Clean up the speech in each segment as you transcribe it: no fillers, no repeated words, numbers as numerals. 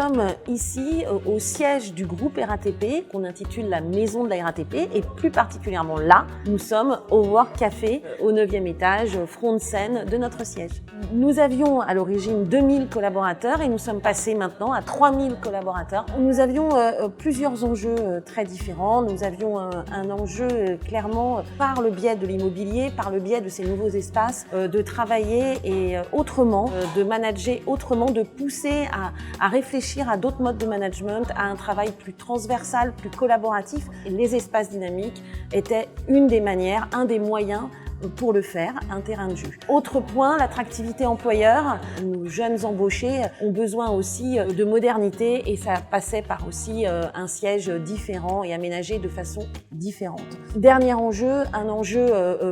sommes ici au siège du groupe RATP, qu'on intitule la maison de la RATP, et plus particulièrement là, nous sommes au Work Café, au 9e étage, front de scène de notre siège. Nous avions à l'origine 2000 collaborateurs et nous sommes passés maintenant à 3000 collaborateurs. Nous avions plusieurs enjeux très différents. Nous avions un enjeu clairement par le biais de l'immobilier, par le biais de ces nouveaux espaces, de travailler et autrement, de manager autrement, de pousser à réfléchir à d'autres modes de management, à un travail plus transversal, plus collaboratif. Et les espaces dynamiques étaient une des manières, un des moyens pour le faire, un terrain de jeu. Autre point, l'attractivité employeur. Nos jeunes embauchés ont besoin aussi de modernité et ça passait par aussi un siège différent et aménagé de façon différente. Dernier enjeu, un enjeu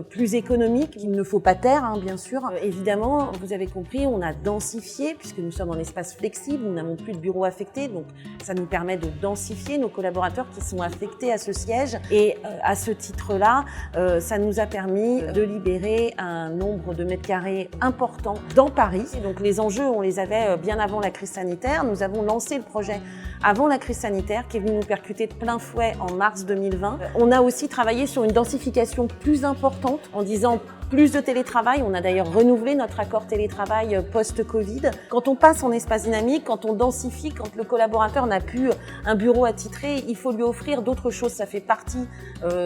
plus économique qu'il ne faut pas taire, bien sûr. Évidemment, vous avez compris, on a densifié puisque nous sommes en espace flexible, nous n'avons plus de bureaux affectés, donc ça nous permet de densifier nos collaborateurs qui sont affectés à ce siège et à ce titre-là, ça nous a permis de libérer un nombre de mètres carrés important dans Paris. Et donc les enjeux, on les avait bien avant la crise sanitaire. Nous avons lancé le projet avant la crise sanitaire qui est venu nous percuter de plein fouet en mars 2020. On a aussi travaillé sur une densification plus importante en disant plus de télétravail. On a d'ailleurs renouvelé notre accord télétravail post-Covid. Quand on passe en espace dynamique, quand on densifie, quand le collaborateur n'a plus un bureau attitré, il faut lui offrir d'autres choses. Ça fait partie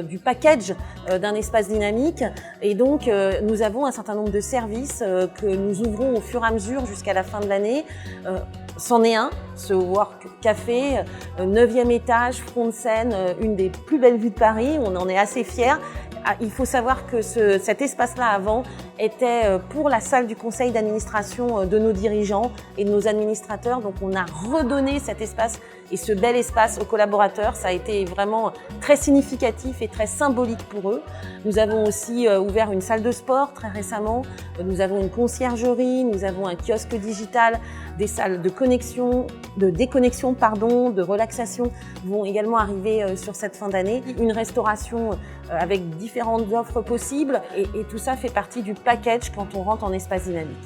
du package d'un espace dynamique. Et donc, nous avons un certain nombre de services que nous ouvrons au fur et à mesure jusqu'à la fin de l'année. C'en est un, ce Work Café, 9e étage, front de scène, une des plus belles vues de Paris. On en est assez fiers. Il faut savoir que cet espace-là avant était pour la salle du conseil d'administration de nos dirigeants et de nos administrateurs. Donc on a redonné cet espace et ce bel espace aux collaborateurs. Ça a été vraiment très significatif et très symbolique pour eux. Nous avons aussi ouvert une salle de sport très récemment. Nous avons une conciergerie, nous avons un kiosque digital, des salles de déconnexion, de relaxation vont également arriver sur cette fin d'année. Une restauration avec différentes offres possibles et tout ça fait partie du package quand on rentre en espace dynamique.